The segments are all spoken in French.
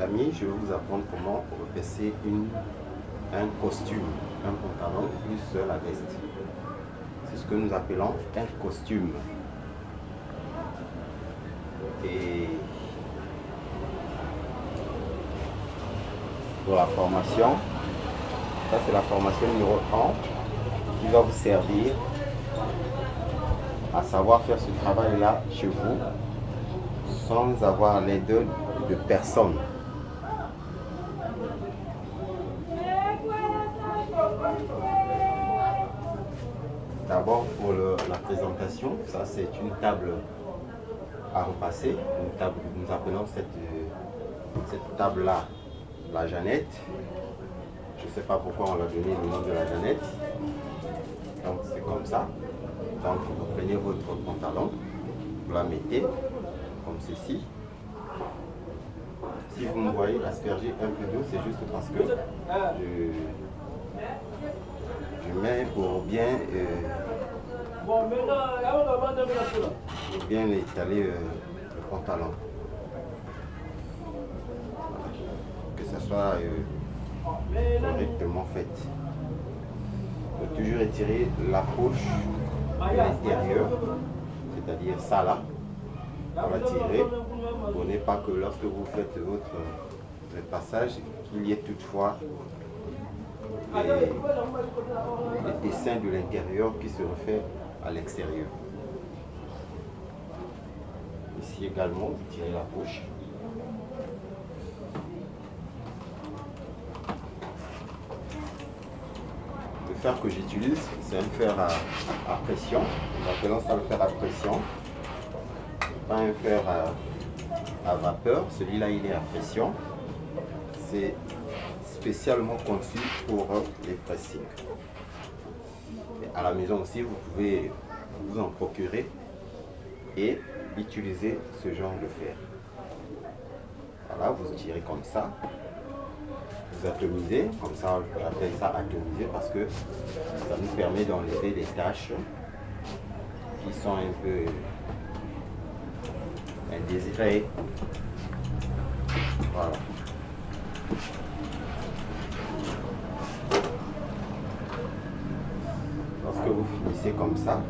Amis, je vais vous apprendre comment repasser un costume, un pantalon plus la veste. C'est ce que nous appelons un costume. Et pour la formation, ça c'est la formation numéro 1 qui va vous servir à savoir faire ce travail-là chez vous sans avoir l'aide de personne. D'abord pour la présentation, ça c'est une table à repasser, une table, nous appelons cette table-là la Jeannette. Je ne sais pas pourquoi on l'a donné le nom de la Jeannette. Donc c'est comme ça. Donc vous prenez votre pantalon, vous la mettez comme ceci. Si vous me voyez asperger un peu d'eau, c'est juste parce que je mets pour bien étaler le pantalon. Que ça soit correctement fait. Il faut toujours étirer la poche de l'intérieur, c'est-à-dire ça là. On va tirer pour ne pas que lorsque vous faites votre passage, qu'il y ait toutefois les dessins de l'intérieur qui se refait à l'extérieur. Ici également, vous tirez la poche. Le fer que j'utilise, c'est un fer à pression. Nous appelons ça le fer à pression. Pas un fer à vapeur. Celui-là, il est à pression. C'est spécialement conçu pour les pressings. À la maison aussi, vous pouvez vous en procurer et utiliser ce genre de fer. Voilà, vous tirez comme ça. Vous atomisez, comme ça, j'appelle ça atomiser parce que ça nous permet d'enlever les taches qui sont un peu indésirées. Voilà. Lorsque vous finissez comme ça,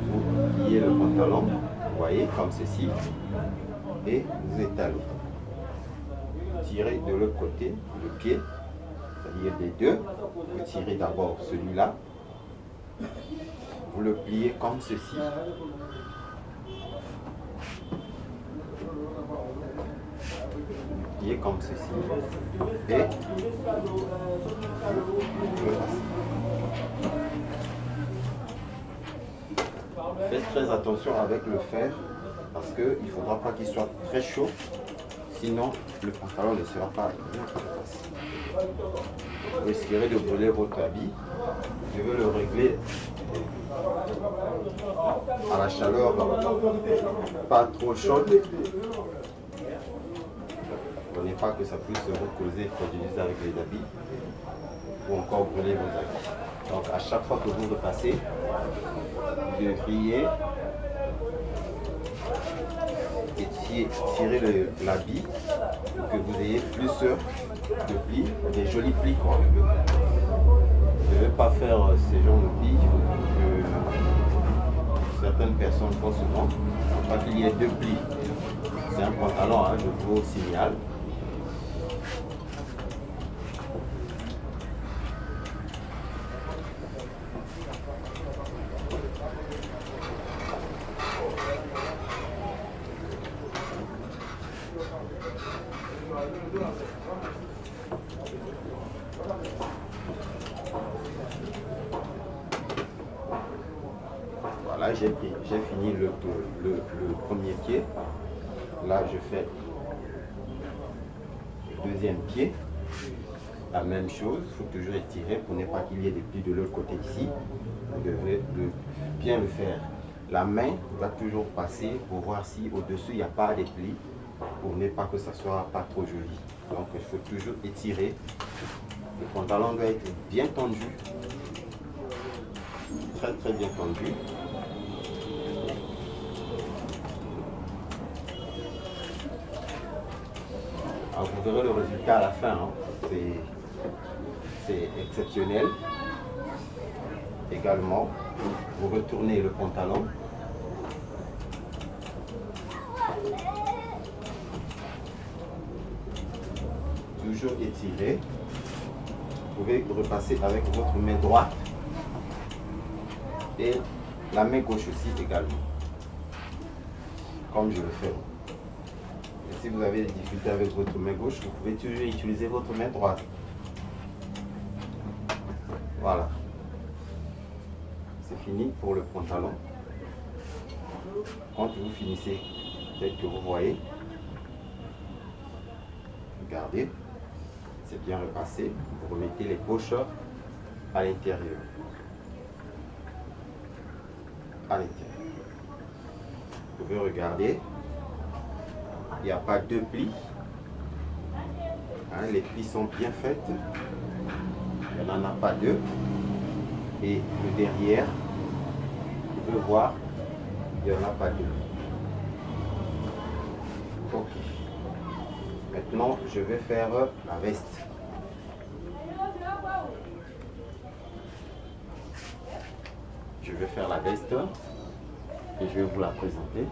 vous pliez le pantalon, vous voyez, comme ceci, et vous étalez. Tirez de l'autre côté le pied, c'est-à-dire des deux. Vous tirez d'abord celui-là, vous le pliez comme ceci. Vous pliez comme ceci et faites très attention avec le fer parce qu'il ne faudra pas qu'il soit très chaud. Sinon, le pantalon ne sera pas bien placé. Vous risquerez de brûler votre habit. Je veux le régler à la chaleur pas trop chaude. Pour ne pas que ça puisse recauser, produire avec les habits ou encore brûler vos habits. Donc à chaque fois que vous repassez, vous devriez et tirer l'habit pour que vous ayez plus de plis, des jolis plis quoi. Je ne vais pas faire ces genres de plis que certaines personnes font souvent. Il ne faut pas qu'il y ait deux plis. C'est un pantalon, hein, je vous signale. Voilà, j'ai fini le premier pied. Là, je fais le deuxième pied. La même chose, il faut toujours étirer pour ne pas qu'il y ait des plis de l'autre côté ici. Vous devez bien le faire. La main va toujours passer pour voir si au-dessus il n'y a pas de plis, pour ne pas que ça soit pas trop joli. Donc il faut toujours étirer. Le pantalon doit être bien tendu, très très bien tendu. Alors vous verrez le résultat à la fin, hein. C'est exceptionnel. Également, vous retournez le pantalon. Toujours étiré. Vous pouvez repasser avec votre main droite et la main gauche aussi également, comme je le fais. Et si vous avez des difficultés avec votre main gauche, vous pouvez toujours utiliser votre main droite. Voilà. C'est fini pour le pantalon. Quand vous finissez, peut-être que vous voyez, regardez, c'est bien repassé. Vous remettez les poches à l'intérieur. À l'intérieur. Vous pouvez regarder, il n'y a pas de plis. Hein, les plis sont bien faits. Il n'y en a pas deux. Et le derrière, vous pouvez voir, il n'y en a pas deux. Ok. Maintenant, je vais faire la veste. Je vais faire la veste et je vais vous la présenter.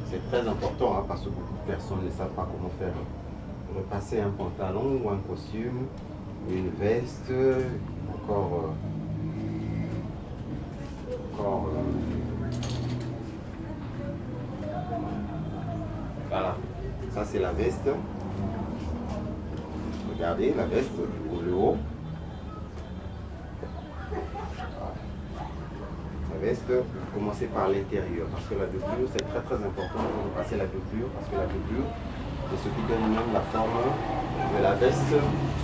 C'est très important, hein, parce que beaucoup de personnes ne savent pas comment faire repasser un pantalon ou un costume, une veste, encore voilà, ça c'est la veste. Regardez la veste pour le haut. La veste, vous commencez par l'intérieur parce que la doublure c'est très très important de repasser la doublure parce que la doublure c'est ce qui donne même la forme de la veste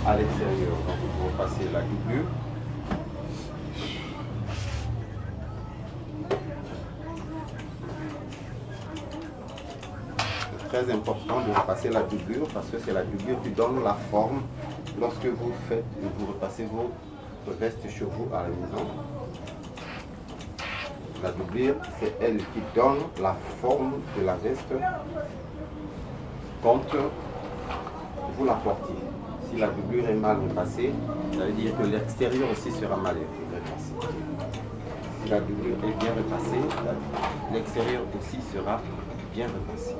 à l'extérieur. Donc vous repassez la doublure. Très important de repasser la doublure parce que c'est la doublure qui donne la forme lorsque vous repassez vos vestes sur vous à la maison. La doublure, c'est elle qui donne la forme de la veste quand vous la portez. Si la doublure est mal repassée, ça veut dire que l'extérieur aussi sera mal repassé. Si la doublure est bien repassée, l'extérieur aussi sera bien repassé.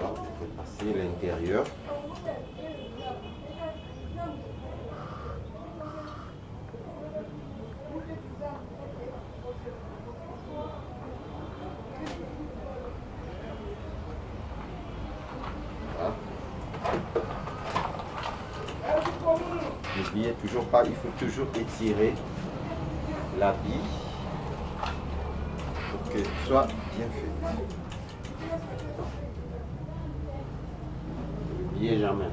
Repasser l'intérieur. N'oubliez toujours pas, il faut toujours étirer l'habit pour que ce soit bien fait. N'oubliez jamais.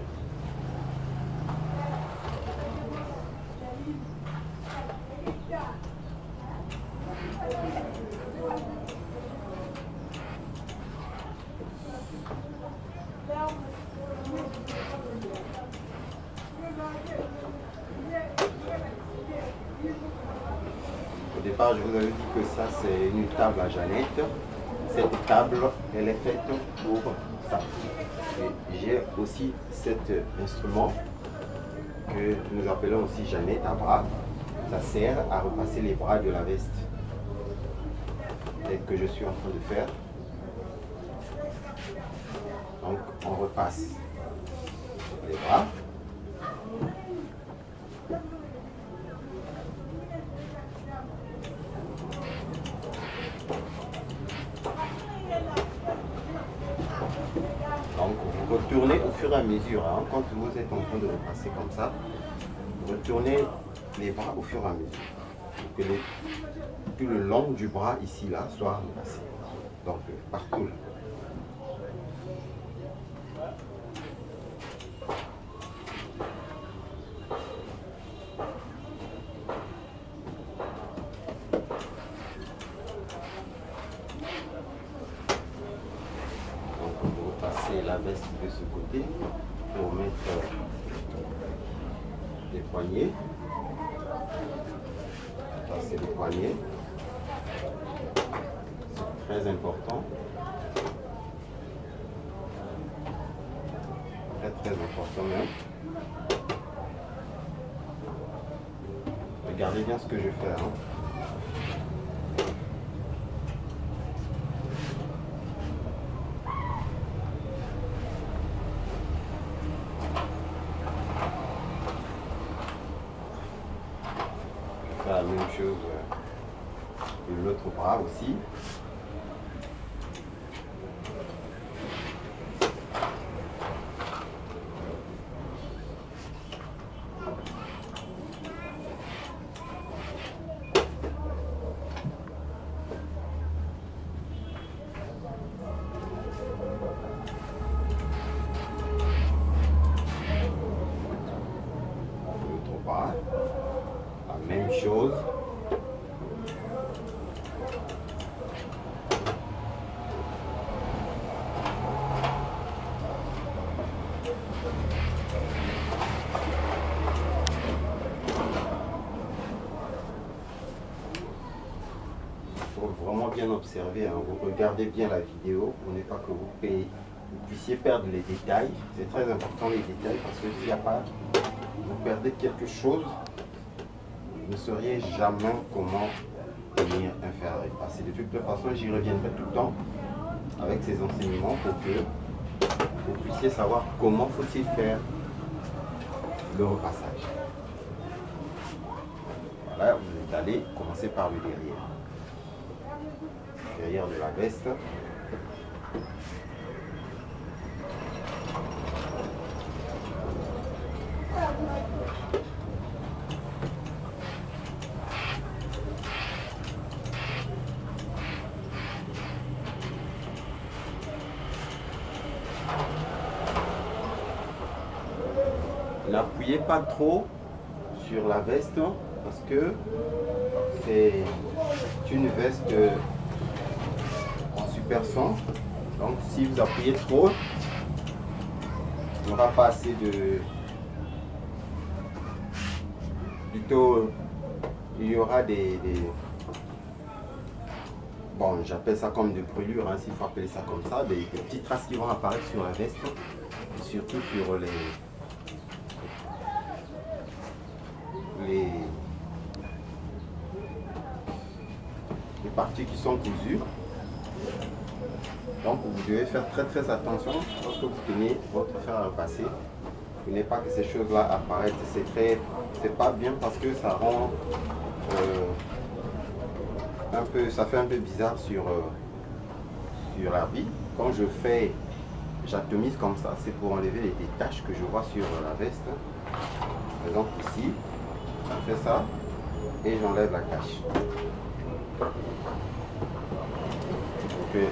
Au départ, je vous avais dit que ça, c'est une table à Jeannette. Cette table, elle est faite pour ça. J'ai aussi cet instrument que nous appelons aussi Jeannette à bras. Ça sert à repasser les bras de la veste. Tel que je suis en train de faire. Donc, on repasse les bras. retournez au fur et à mesure. Hein, quand vous êtes en train de repasser comme ça, vous retournez les bras au fur et à mesure. Pour que tout le long du bras ici, là, soit repassé. Donc, partout là. La veste de ce côté pour mettre les poignets. Ça, c'est les poignets. C'est très important. Très important même. Regardez bien ce que je fais. Hein. La même chose de l'autre bras aussi. L'autre bras. La même chose. Il faut vraiment bien observer, hein. Vous regardez bien la vidéo pour ne pas que vous puissiez perdre les détails. C'est très important les détails parce que s'il n'y a pas, vous perdez quelque chose, vous ne sauriez jamais comment tenir un fer à repasser. De toute façon, j'y reviendrai tout le temps avec ces enseignements pour que vous puissiez savoir comment faut-il faire le repassage. Voilà, vous allez commencer par le derrière. Derrière de la veste. N'appuyez pas trop sur la veste parce que c'est une veste en super son. Donc si vous appuyez trop, il n'y aura pas assez de... Plutôt, il y aura des... Bon, j'appelle ça comme des brûlures, hein, s'il faut appeler ça comme ça, des petites traces qui vont apparaître sur la veste, et surtout sur les parties qui sont cousues. Donc vous devez faire très attention lorsque vous tenez votre fer à repasser. Vous n'avez pas que ces choses-là apparaissent. C'est pas bien parce que ça rend ça fait un peu bizarre sur l'habit. Quand je fais, j'atomise comme ça, c'est pour enlever les taches que je vois sur la veste. Par exemple ici, je fais ça et j'enlève la tache. Pour que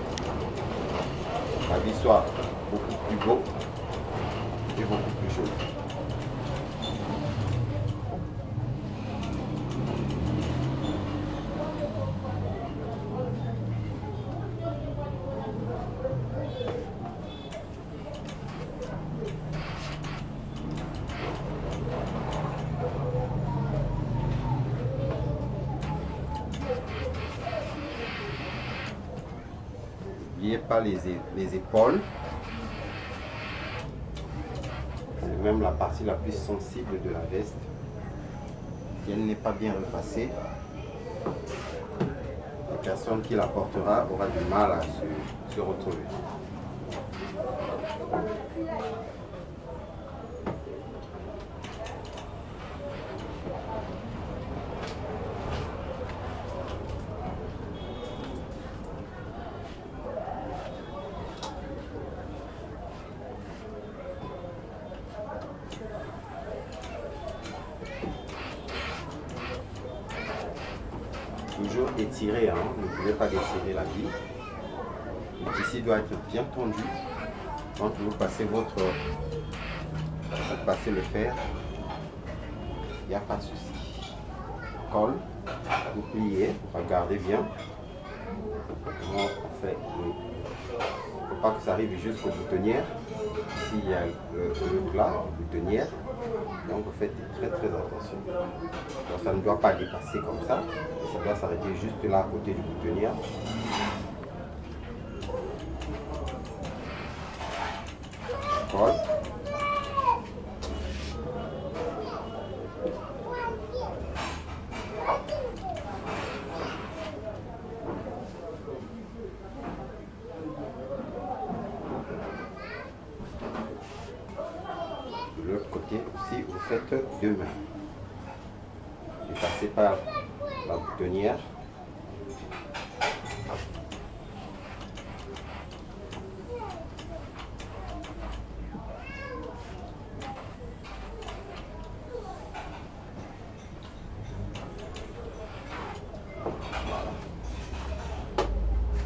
l'habit soit beaucoup plus beau et beaucoup plus chaud. N'oubliez pas les épaules. C'est même la partie la plus sensible de la veste. Si elle n'est pas bien repassée, la personne qui la portera aura du mal à se retrouver. Toujours étirer, hein. Ne pouvez pas détirer la bille. Le tissu doit être bien tendu. Quand vous passez le fer, il n'y a pas de souci. Colle, vous pliez, regardez bien. Comment on fait. Il ne faut pas que ça arrive jusqu'aux boutonnières. Ici, il y a le plat, la boutonnière. Donc, vous faites très attention. Donc, ça ne doit pas dépasser comme ça. Ça doit s'arrêter juste là à côté du boutonnière. Colle. De l'autre côté aussi, vous faites deux mains. Vous passez par la boutonnière.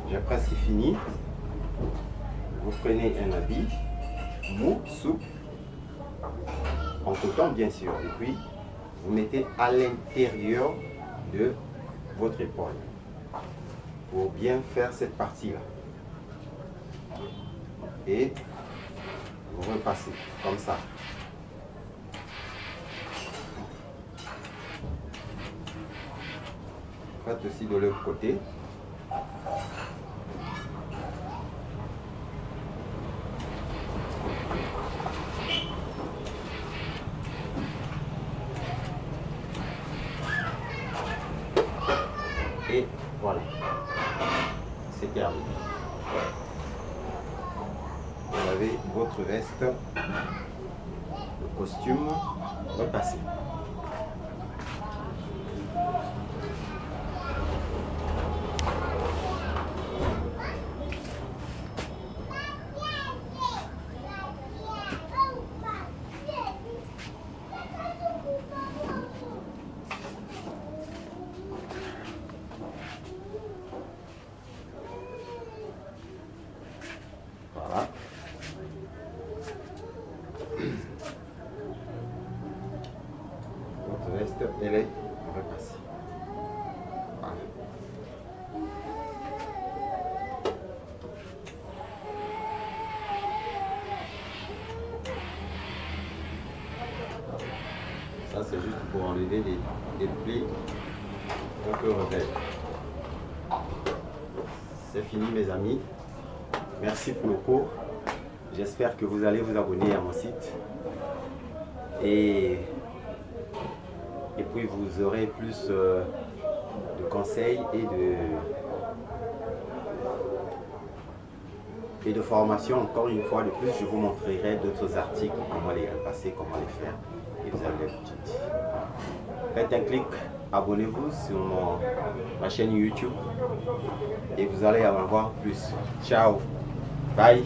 J'ai presque fini. Vous prenez un habit mou, souple, en coton bien sûr, et puis vous mettez à l'intérieur de votre épaule pour bien faire cette partie-là. Et vous repassez comme ça. Faites aussi de l'autre côté. Et voilà, c'est terminé. Vous avez votre veste, le costume repassé. Voilà. Votre veste, elle est repassée. Voilà. Ça, c'est juste pour enlever les plis un peu rebelles. C'est fini, mes amis. Merci pour le cours. J'espère que vous allez vous abonner à mon site. Et puis vous aurez plus de conseils et de formations. Encore une fois de plus, je vous montrerai d'autres articles, comment les repasser, comment les faire. Et vous avez les petites. Faites un clic, abonnez-vous sur ma chaîne YouTube et vous allez en avoir plus. Ciao, bye.